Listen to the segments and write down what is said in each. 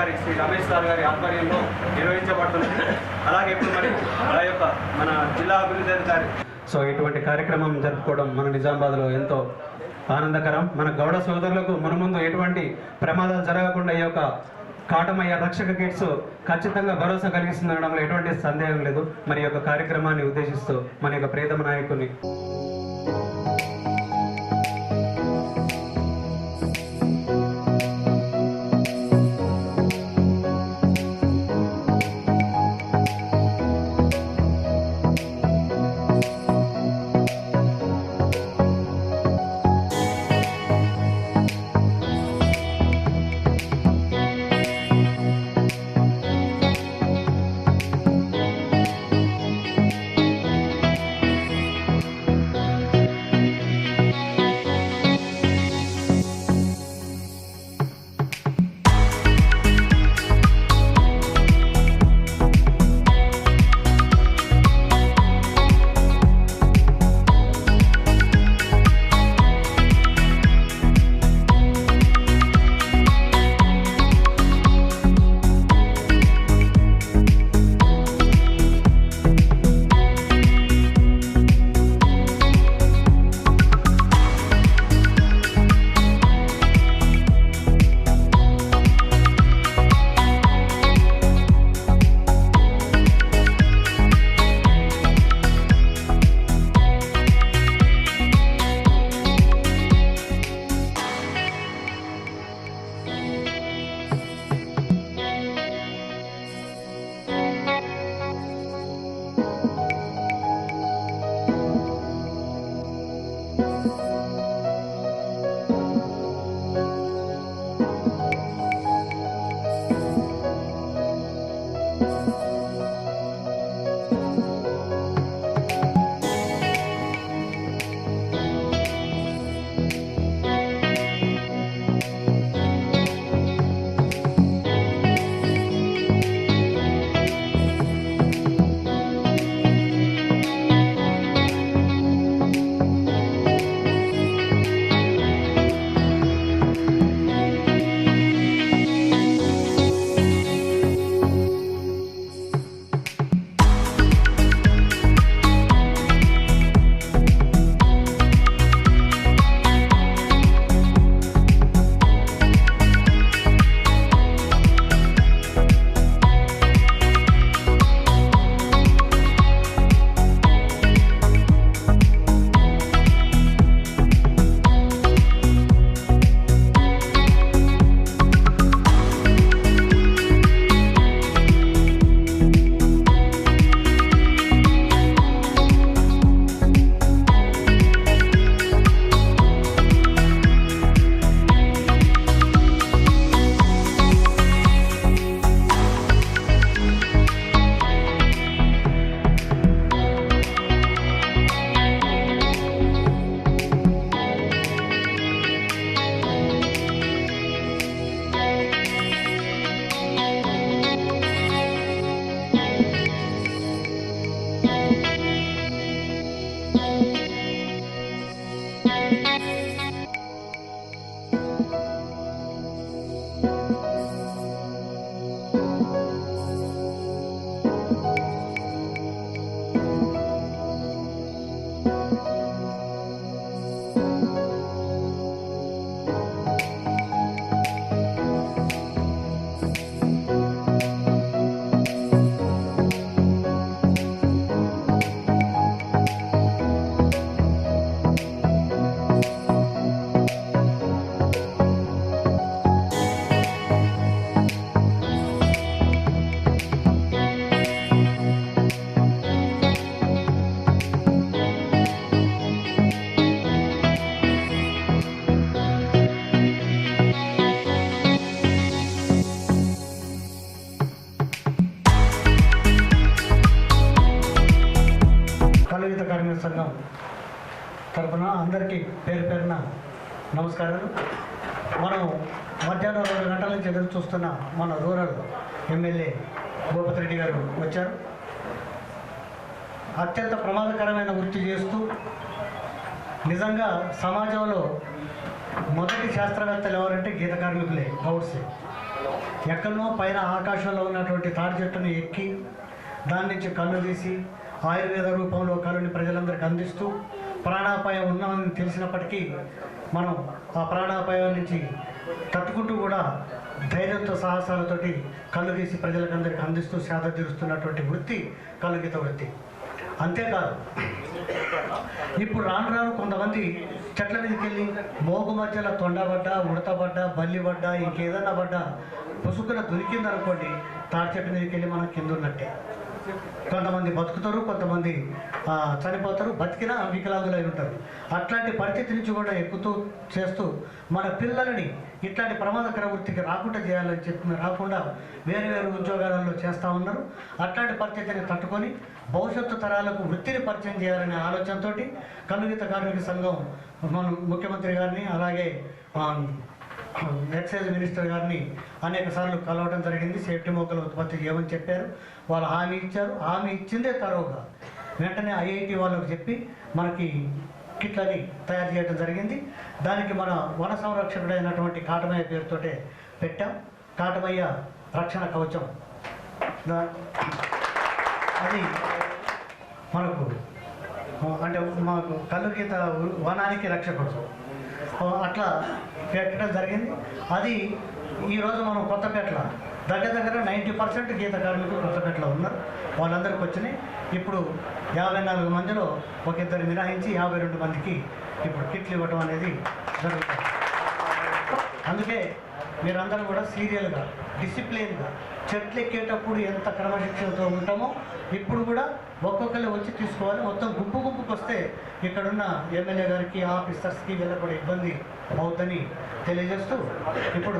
గారి శ్రీ రమేష్ సార్ గారి ఆధ్వర్యంలో నిర్వహించబడుతుంది. అలాగే ఇప్పుడు మరి ఆ యొక్క మన జిల్లా అభివృద్ధి అధికారి సో ఇటువంటి కార్యక్రమం జరుపుకోవడం మన నిజామాబాద్లో ఎంతో ఆనందకరం. మన గౌడ సోదరులకు మునుముందు ఎటువంటి ప్రమాదాలు జరగకుండా ఈ యొక్క కాటమయ్య రక్షక కిట్స్ ఖచ్చితంగా భరోసా కలిగిస్తుందనడంలో ఎటువంటి సందేహం లేదు. మరి యొక్క కార్యక్రమాన్ని ఉద్దేశిస్తూ మన యొక్క ప్రియతమ నాయకుని సంఘం తరఫున అందరికీ పేరు పేరున నమస్కారాలు. మనం మధ్యాహ్నం 2 గంటల నుంచి ఎదురు చూస్తున్న మన రూరల్ ఎమ్మెల్యే భూపతి రెడ్డి గారు వచ్చారు. అత్యంత ప్రమాదకరమైన వృత్తి చేస్తూ నిజంగా సమాజంలో మొదటి శాస్త్రవేత్తలు ఎవరంటే గీత కార్మికులే, గౌడ్సే. ఎక్కడనో పైన ఆకాశంలో ఉన్నటువంటి తాడి చెట్టును ఎక్కి దాని నుంచి కళ్ళు తీసి ఆయుర్వేద రూపంలో కళ్ళుని ప్రజలందరికీ అందిస్తూ ప్రాణాపాయం ఉన్నామని తెలిసినప్పటికీ మనం ఆ ప్రాణాపాయం నుంచి తట్టుకుంటూ కూడా ధైర్యంతో సాహసాలతోటి కళ్ళు తీసి ప్రజలకందరికీ అందిస్తూ సేద తీరుస్తున్నటువంటి వృత్తి కళ్ళుగీత వృత్తి. అంతేకాదు ఇప్పుడు రాను రాను కొంతమంది చెట్ల మీదకి వెళ్ళి మోగు మధ్యలో తొండబడ్డా ఉడతబడ్డా బల్లిబడ్డా ఇంకేదన్నా పడ్డా పుసుకున దొరికిందనుకోండి తాడి చెట్టు మీదకి వెళ్ళి మనం కింద ఉన్నట్టే. కొంతమంది బతుకుతారు, కొంతమంది చనిపోతారు, బతికినా వికలాంగులై ఉంటారు. అట్లాంటి పరిస్థితి నుంచి కూడా ఎక్కుతూ చేస్తూ మన పిల్లలని ఇట్లాంటి ప్రమాదకర వృత్తికి రాకుండా చేయాలని చెప్పి రాకుండా వేరు వేరు ఉద్యోగాలలో చేస్తూ ఉన్నారు. అట్లాంటి పరిస్థితిని తట్టుకొని భవిష్యత్తు తరాలకు వృత్తిని పరిచయం చేయాలనే ఆలోచనతో కళ్ళుగీత కార్మిక సంఘం మన ముఖ్యమంత్రి గారిని అలాగే ఎక్సైజ్ మినిస్టర్ గారిని అనేక సార్లు కలవడం జరిగింది. సేఫ్టీ మొక్కలు ఉత్పత్తి చేయమని చెప్పారు. వాళ్ళు హామీ ఇచ్చారు. హామీ ఇచ్చిందే తరువుగా వెంటనే ఐఐటి వాళ్ళకు చెప్పి మనకి కిట్లని తయారు చేయడం జరిగింది. దానికి మన వన సంరక్షకుడైనటువంటి కాటమయ్య పేరుతోటే పెట్టాం. కాటమయ్య రక్షణ కవచం అది మనకు అంటే మాకు కళ్ళుగీత వనానికి రక్షకుడు అట్లా పెట్టడం జరిగింది. అది ఈరోజు మనం కొత్తపేటలో దగ్గర 90% గీత కార్మికులు కొత్తపేటలో ఉన్నారు. వాళ్ళందరికీ వచ్చినాయి. ఇప్పుడు 54 మందిలో ఒక ఇద్దరు మినహాయించి 52 మందికి ఇప్పుడు కిట్లు ఇవ్వటం అనేది జరుగుతుంది. అందుకే మీరందరూ కూడా సీరియల్గా డిసిప్లిన్గా చెట్లు ఎక్కేటప్పుడు ఎంత క్రమశిక్షణతో ఉంటామో ఇప్పుడు కూడా ఒక్కొక్కరు వచ్చి తీసుకోవాలి. మొత్తం గుంపుకు వస్తే ఇక్కడున్న ఎమ్మెల్యే గారికి ఆఫీసర్స్కి వీళ్ళకి కూడా ఇబ్బంది అవుతుందని తెలియజేస్తూ ఇప్పుడు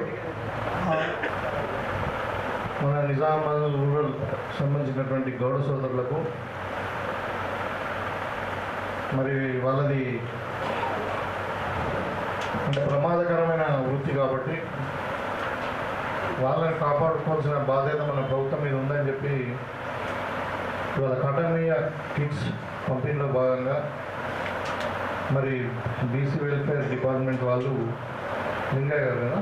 మన నిజామాబాద్ రూరల్ సంబంధించినటువంటి గౌడ సోదరులకు మరి వాళ్ళది అంటే ప్రమాదకరమైన వృత్తి కాబట్టి వాళ్ళని కాపాడుకోవాల్సిన బాధ్యత మన ప్రభుత్వం మీద ఉందని చెప్పి ఇవాళ కాటమయ్య కిట్స్ పంపిణీలో భాగంగా మరి బీసీ వెల్ఫేర్ డిపార్ట్మెంట్ వాళ్ళు లింగయ్య గారు కదా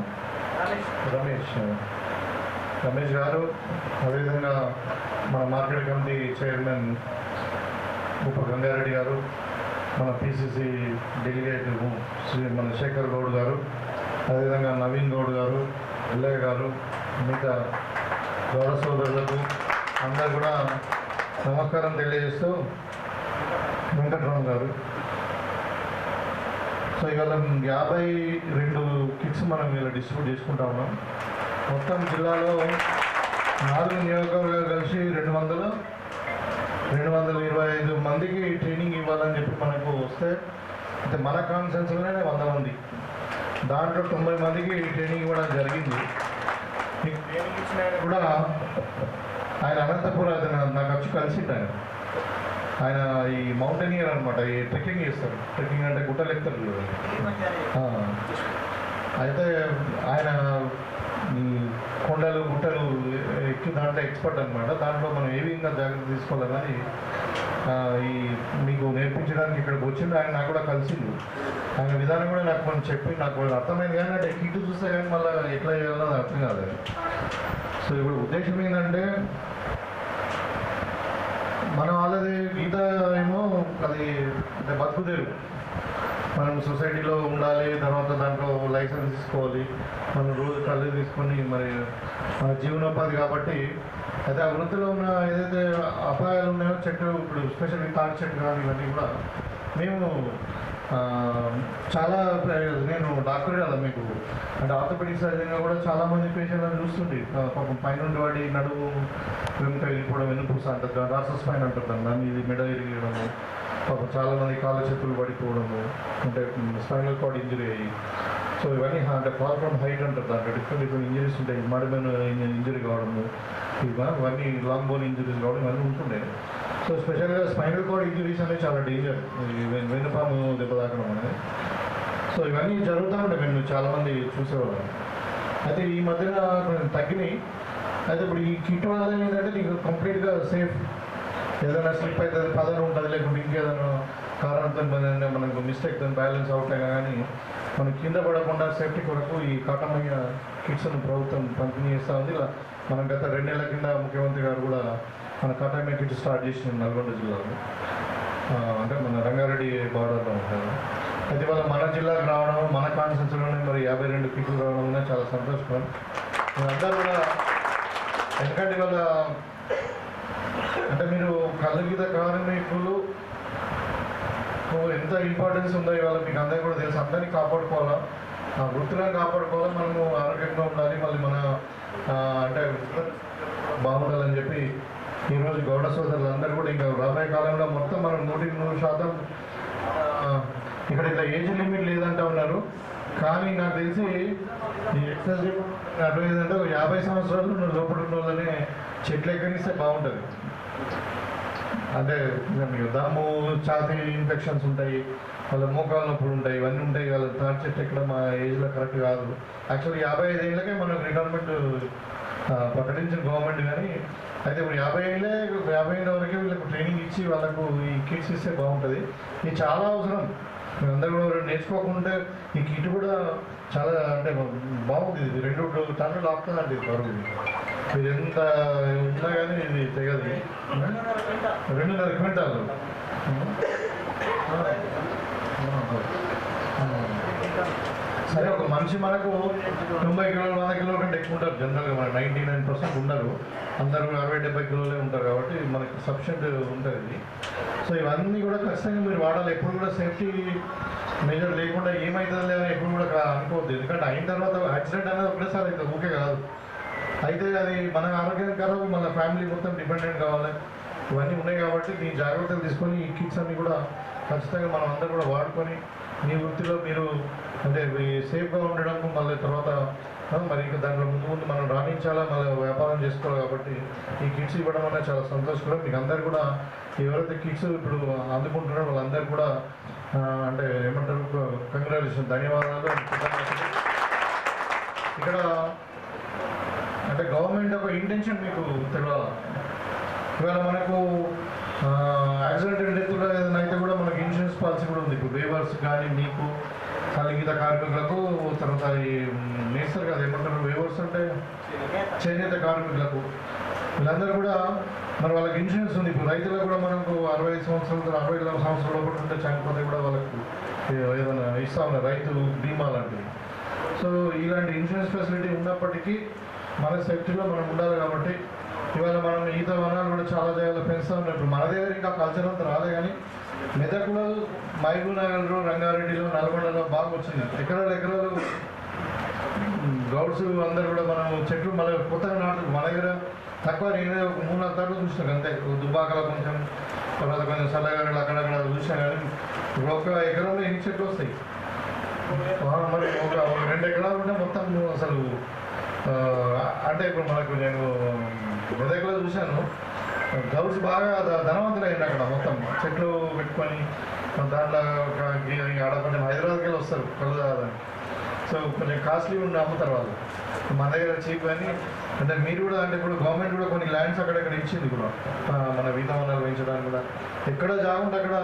రమేష్ గారు అదేవిధంగా మన మార్కెట్ కమిటీ చైర్మన్ ఉప గంగారెడ్డి గారు, మన పిసిసి డెలిగేట్ మన శేఖర్ గౌడ్ గారు, అదేవిధంగా నవీన్ గౌడ్ గారు, ఎల్లయ్య గారు, మిగతా గౌడ సోదరులకు అందరు కూడా నమస్కారం తెలియజేస్తూ వెంకటరామ్ గారు. సో ఇవాళ 52 కిట్స్ మనం ఇలా డిస్ట్రిబ్యూట్ చేసుకుంటా ఉన్నాం. మొత్తం జిల్లాలో 4 నియోజకవర్గాలు కలిసి 225 మందికి ట్రైనింగ్ ఇవ్వాలని చెప్పి మనకు వస్తే అంటే మన కాన్సెన్స్లోనే 100 మంది, దాంట్లో 90 మందికి ట్రైనింగ్ ఇవ్వడం జరిగింది. మీకు ట్రైనింగ్ ఇచ్చిన ఆయన కూడా ఆయన అనంతపురం నాకు వచ్చి కలిసిండు. ఆయన ఈ మౌంటైనియర్ అనమాట, ఈ ట్రెక్కింగ్ చేస్తారు. ట్రెక్కింగ్ అంటే గుట్టలు ఎక్కుతారు. అయితే ఆయన ఈ కొండలు గుట్టలు ఎక్కి దాంట్లో ఎక్స్పర్ట్ అనమాట. దాంట్లో మనం ఏ విధంగా జాగ్రత్త తీసుకోవాలని ఈ మీకు నేర్పించడానికి ఇక్కడికి వచ్చిండు. ఆయన నాకు కూడా కలిసిండు. ఆయన విధానం కూడా నాకు మనం చెప్పి నాకు అర్థమైంది. కానీ అంటే కిట్ చూస్తే కానీ మళ్ళీ ఎట్లా చేయాలో అది అర్థం కాదు. సో ఇప్పుడు ఉద్దేశం ఏంటంటే మన వాళ్ళది గీత ఏమో అది అంటే బతుకుదేరు, మనం సొసైటీలో ఉండాలి, తర్వాత దాంట్లో లైసెన్స్ తీసుకోవాలి, మనం రోజు కళ్ళు తీసుకొని మరి మన జీవనోపాధి కాబట్టి అయితే ఆ వృత్తిలో ఉన్న ఏదైతే అపాయాలు ఉన్నాయో చెట్టు ఇప్పుడు స్పెషల్లీ తాటి చెట్టు కానీ ఇవన్నీ కూడా మేము చాలా నేను డాక్టర్ కదా మీకు అంటే ఆర్థోపెడిక్ సర్జన్గా కూడా చాలామంది పేషెంట్లను చూస్తుండే. పాపం పైనుండి వాడి నడువు వెనుక వెళ్ళిపోవడం, వెనుపూస అంటారు, రాసస్ పైన అంటారు దాన్ని, ఇది మెడ ఇరిగడము, పాపం చాలామంది కాళ్ళ చేతులు పడిపోవడము, అంటే స్పైనల్ కార్డ్ ఇంజరీ అయ్యి. సో ఇవన్నీ అంటే ఫాల్ ఫ్రమ్ హైట్ అంటారు, దాంట్లో డిఫరెంట్ ఇంజరీస్ ఉంటాయి. మడిమైన ఇంజరీ కావడము, ఇవన్నీ లాంగ్ బోన్ ఇంజరీస్ కావడం ఇవన్నీ ఉంటుండే. సో స్పెషల్గా స్పైనల్ కార్డ్ ఇంజరీస్ అనేవి చాలా డేంజర్, వెన్నుపాము దెబ్బ తాకడం అనేది. సో ఇవన్నీ జరుగుతూ ఉంటాయి, మేము చాలామంది చూసేవాళ్ళం. అయితే ఈ మధ్యన తగ్గినాయి. అయితే ఇప్పుడు ఈ కిట్ వల్ల ఏంటంటే నీకు కంప్లీట్గా సేఫ్, ఏదైనా స్లిప్ అవుతుంది పదన ఉంటుంది, లేకుంటే ఇంకేదైనా కారణంతో మనకు మిస్టేక్తో బ్యాలెన్స్ అవుట్ అయినా కానీ మనం కింద పడకుండా సేఫ్టీ కొరకు ఈ కాటమయ్య కిట్స్ను ప్రభుత్వం పంపిణీ చేస్తూ ఉంది. మనం గత 2 నెలల కింద ముఖ్యమంత్రి గారు కూడా మన కాటమయ్య కిట్స్ స్టార్ట్ చేసిన నల్గొండ జిల్లాలో, అంటే మన రంగారెడ్డి బార్డర్లో ఉంటారు. అయితే వాళ్ళ మన జిల్లాకు రావడం, మన కాన్స్టిట్యూన్సీలోనే మరి 52 కిట్లు రావడం చాలా సంతోషకరం. అందరూ కూడా ఎందుకంటే వాళ్ళ అంటే మీరు కళ్ళు గీత కార్మికులు ఎంత ఇంపార్టెన్స్ ఉందో ఇవాళ మీకు అందరికీ కూడా తెలుసు. అందరినీ కాపాడుకోవాలా, ఆ వృత్తులను కాపాడుకోవాలా, మనము ఆరోగ్యంగా ఉండాలి, మళ్ళీ మన అంటే బాగుండాలని చెప్పి ఈరోజు గౌడ సోదరులు అందరూ కూడా ఇంకా రాబోయే కాలంలో మొత్తం మనం 100% ఇక్కడ ఇట్లా ఏజ్ లిమిట్ లేదంటా ఉన్నారు. కానీ నాకు తెలిసి ఈ ఎక్సర్సైజ్ అడ్వైజ్ అంటే 50 సంవత్సరాలు లోపల ఉన్న వాళ్ళనే చెట్లు ఎక్కడిస్తే బాగుంటుంది. అంటే మీకు దమ్ము, ఛాతీ ఇన్ఫెక్షన్స్ ఉంటాయి, వాళ్ళ మోకాళ్ళ నొప్పులు ఉంటాయి, ఇవన్నీ ఉంటాయి. వాళ్ళ తాటి చెట్టు ఎక్కడ మా ఏజ్లో కరెక్ట్ కాదు. యాక్చువల్లీ 55 ఏళ్ళకే మనకు రిటైర్మెంట్ ప్రకటించిన గవర్నమెంట్. కానీ అయితే ఇప్పుడు 50 ఏళ్ళ వరకే వీళ్ళకు ట్రైనింగ్ ఇచ్చి వాళ్ళకు ఈ కిట్స్ ఇస్తే బాగుంటుంది. ఇది చాలా అవసరం. అందరూ కూడా నేర్చుకోకుంటే ఈ కిట్ కూడా చాలా అంటే బాగుంది. ఇది 2 టన్నులు ఆపుతుందండి ఇది బరువు. ఇది ఎంత ఉన్నా కానీ ఇది తెగదు. 2.5 క్వింటాలు. సరే, ఒక మనిషి మనకు 90 కిలోలు 100 కిలోల కంటే ఎక్కువ ఉంటారు జనరల్గా. మనకు 99% ఉండరు, అందరూ 60-70 కిలోలే ఉంటారు. కాబట్టి మనకి సఫిషియెంట్ ఉంటుంది ఇది. సో ఇవన్నీ కూడా ఖచ్చితంగా మీరు వాడాలి. ఎప్పుడు కూడా సేఫ్టీ మెజర్ లేకుండా ఏమవుతుంది లేదని ఎప్పుడు కూడా అనుకోవద్దు. ఎందుకంటే అయిన తర్వాత యాక్సిడెంట్ అనేది ఒకటేసారి అయితే ఊకే కాదు. అయితే అది మన ఆరోగ్యకరం, మన ఫ్యామిలీ మొత్తం డిపెండెంట్ కావాలి. ఇవన్నీ ఉన్నాయి కాబట్టి ఈ జాగ్రత్తలు తీసుకొని ఈ కిట్స్ అన్నీ కూడా ఖచ్చితంగా మనం అందరూ కూడా వాడుకొని మీ వృత్తిలో మీరు అంటే సేఫ్గా ఉండడం, మళ్ళీ తర్వాత మరి ఇంకా దాంట్లో ముందు మనం రాణించాలా, మళ్ళీ వ్యాపారం చేసుకోవాలి. కాబట్టి ఈ కిట్స్ ఇవ్వడం అనేది చాలా సంతోషకరం. మీకు అందరు కూడా ఎవరైతే కిట్స్ ఇప్పుడు అందుకుంటున్నారో వాళ్ళందరూ కూడా అంటే ఏమంటారు కంగ్రాచులేషన్, ధన్యవాదాలు. ఇక్కడ అంటే గవర్నమెంట్ ఒక ఇంటెన్షన్ మీకు తెలియాలి. ఇవాళ మనకు యాక్సిడెంటల్ డెత్లో ఏదైనా అయితే కూడా మనకి ఇన్సూరెన్స్ పాలసీ కూడా ఉంది. ఇప్పుడు వేవర్స్ కానీ మీకు కలిగిత కార్మికులకు, తర్వాత ఈ నేస్తారు కదా ఏమంటారు వేవర్స్ అంటే చేనేత కార్మికులకు, వీళ్ళందరూ కూడా మరి వాళ్ళకి ఇన్సూరెన్స్ ఉంది. ఇప్పుడు రైతులకు కూడా మనకు 65 సంవత్సరాలు 60 సంవత్సరాల లోపల ఉంటే చనిపోతే కూడా వాళ్ళకు ఏదైనా ఇస్తా ఉన్నారు రైతు బీమా లాంటివి. సో ఇలాంటి ఇన్సూరెన్స్ ఫెసిలిటీ ఉన్నప్పటికీ మన సేఫ్టీలో మనం ఉండాలి. కాబట్టి ఇవాళ మనం ఈత వనాలు కూడా చాలా జాగాలో పెంచుతూ ఉన్నాం. ఇప్పుడు మన దగ్గర ఇంకా కల్చర్ అంతా రాలే, కానీ మెదక్లో, మహబూబ్నగర్లో, రంగారెడ్డిలో, నల్గొండలో బాగా వచ్చింది. ఎకరాలు గౌడ్స్ అందరూ కూడా మనం చెట్లు మళ్ళీ కొత్తగా నాటు మన దగ్గర తక్కువ. నేనే ఒక 3-4 సార్లు చూసినాను అంతే. దుబ్బాకలో కొంచెం, తర్వాత కొంచెం చల్లగానే అక్కడక్కడ చూసినా. కానీ ఇప్పుడు 1 ఎకరంలో ఎన్ని చెట్లు వస్తాయి? మరి ఒక 2 ఎకరాలు ఉంటే మొత్తం అసలు అంటే ఇప్పుడు మనకు నేను మెదక్లో చూశాను, గౌడ్స్ బాగా ధనవంతులు అయింది అక్కడ. మొత్తం చెట్లు పెట్టుకొని దాంట్లో ఆడ కొంచెం హైదరాబాద్కి వెళ్ళి వస్తారు కళ్ళు తాగడానికి. సో కొంచెం కాస్ట్లీ ఉండి అమ్ముతారు వాళ్ళు. మన దగ్గర చీప్ కానీ అంటే మీరు కూడా అంటే ఇప్పుడు గవర్నమెంట్ కూడా కొన్ని ల్యాండ్స్ అక్కడక్కడ ఇచ్చింది కూడా మన ఈత వనాలు పెంచడానికి కూడా. ఎక్కడ జాగుంటే అక్కడ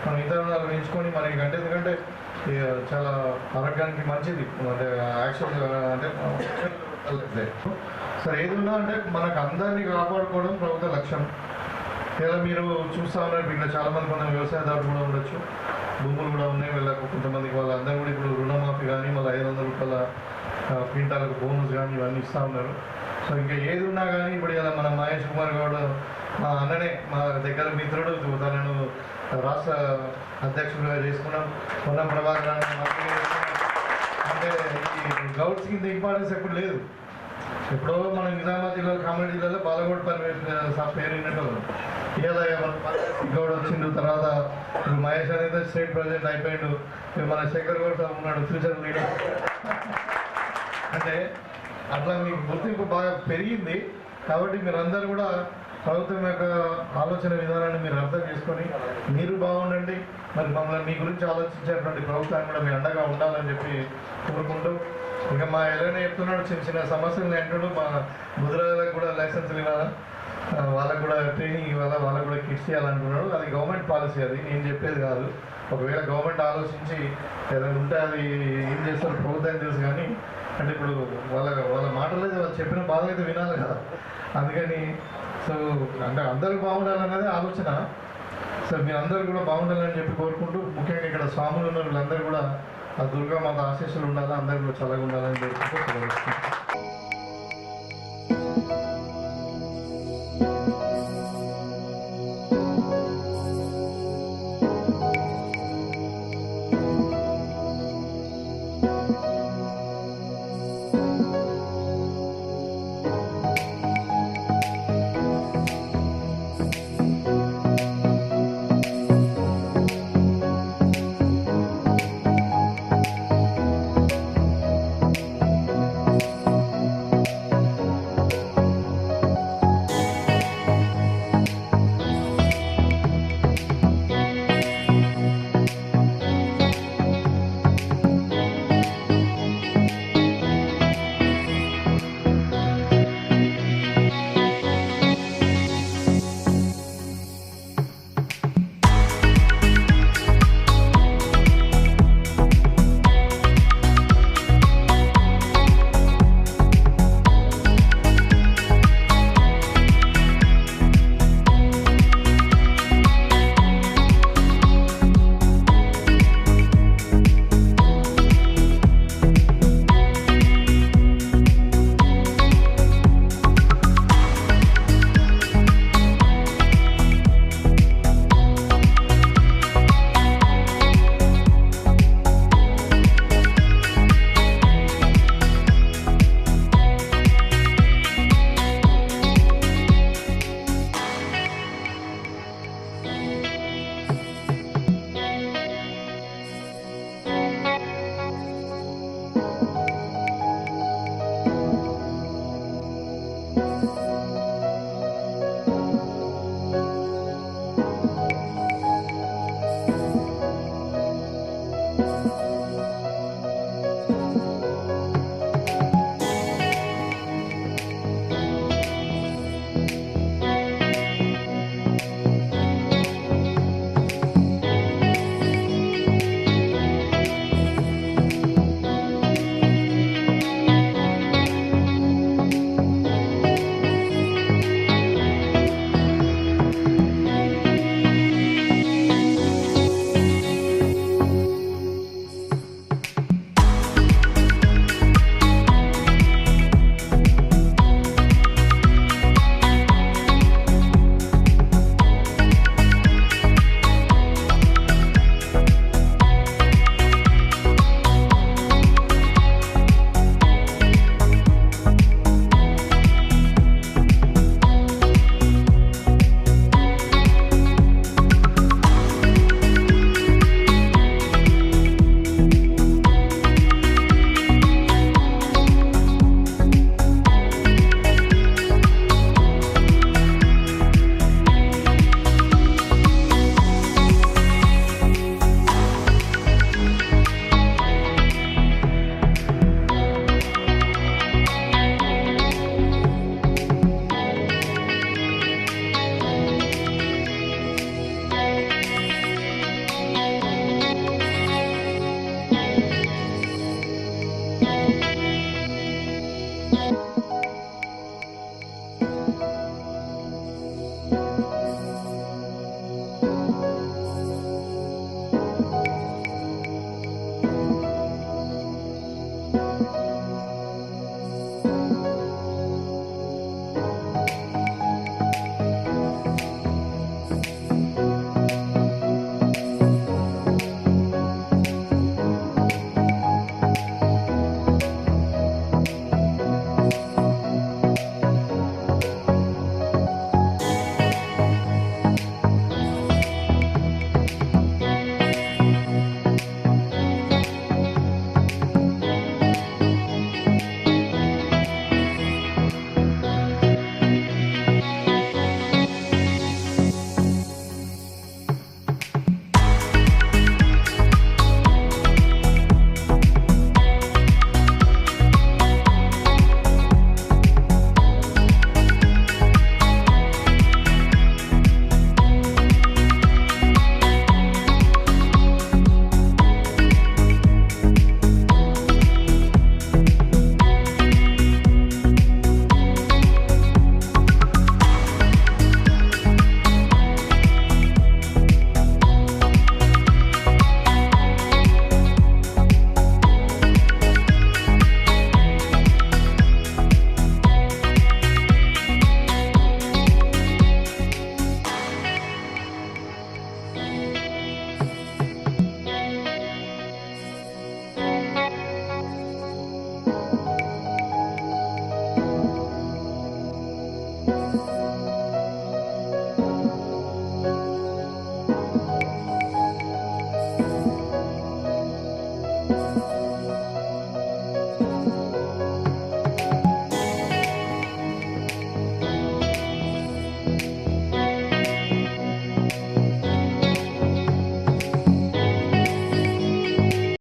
మనం ఈత వనాలు పెంచుకొని మనకి అంటే ఎందుకంటే చాలా ఆరోగ్యానికి మంచిది. అంటే యాక్చువల్గా అంటే సరే ఏది ఉన్నా అంటే మనకు అందరినీ కాపాడుకోవడం ప్రభుత్వ లక్ష్యం. ఇలా మీరు చూస్తూ ఉన్నారు, ఇంకా చాలామంది కొంత వ్యవసాయదారులు కూడా ఉండొచ్చు, భూములు కూడా ఉన్నాయి వీళ్ళకు. కొంతమందికి వాళ్ళందరూ కూడా ఇప్పుడు రుణమాఫీ కానీ మళ్ళీ 500 రూపాయల క్వింటాలకు బోనస్ కానీ ఇవన్నీ ఇస్తూ ఉన్నారు. సో ఇంకా ఏది ఉన్నా కానీ ఇప్పుడు ఇలా మన మహేష్ కుమార్ గౌడ్ మా అన్ననే, మా దగ్గర మిత్రుడు, తనను రాష్ట్ర అధ్యక్షుడిగా చేసుకున్నాం. మొన్న ప్రభాకర్ అంటే ఈ గౌడ్స్ కింద ఇంపార్టెన్స్ ఎప్పుడు లేదు. ఎప్పుడో మన నిజామాబాద్ జిల్లా కామారెడ్డి జిల్లాలో బాలగౌడ్ పేరు విన్నట్టు ఇలా గౌడ్ వచ్చిండు. తర్వాత ఇప్పుడు మహేష్ అనేది స్టేట్ ప్రెసిడెంట్ అయిపోయాడు. మన శేఖర్ గౌడ్ ఉన్నాడు ఫ్యూచర్ లీడర్. అంటే అట్లా మీకు గుర్తింపు బాగా పెరిగింది. కాబట్టి మీరందరూ కూడా ప్రభుత్వం యొక్క ఆలోచన విధానాన్ని మీరు అర్థం చేసుకొని మీరు బాగుండండి. మరి మమ్మల్ని మీ గురించి ఆలోచించేటువంటి ప్రభుత్వాన్ని కూడా మీ అండగా ఉండాలని చెప్పి కోరుకుంటూ, ఇంకా మా ఎలానే చెప్తున్నాడు చిన్న చిన్న సమస్యలు అంటాడు. మా ముద్రాలకు కూడా లైసెన్సులు ఇవ్వాలా. వాళ్ళకు కూడా ట్రైనింగ్ ఇవ్వాలా, వాళ్ళకు కూడా కిట్స్ ఇవ్వాలనుకున్నాడు. అది గవర్నమెంట్ పాలసీ, అది నేను చెప్పేది కాదు. ఒకవేళ గవర్నమెంట్ ఆలోచించి ఏదైనా ఉంటే అది ఏం చేస్తారు ప్రభుత్వం తెలుసు, కానీ అంటే ఇప్పుడు వాళ్ళ మాటలు అయితే వాళ్ళు చెప్పిన బాధ అయితే వినాలి కదా. అందుకని సో అంటే అందరూ బాగుండాలనేది ఆలోచన. సో మీరు అందరూ కూడా బాగుండాలని చెప్పి కోరుకుంటూ, ముఖ్యంగా ఇక్కడ స్వాములు ఉన్న వీళ్ళందరూ కూడా ఆ దుర్గామాత ఆశీస్సులు ఉండాలా, అందరూ కూడా చల్లగా ఉండాలని కోరుకుంటూ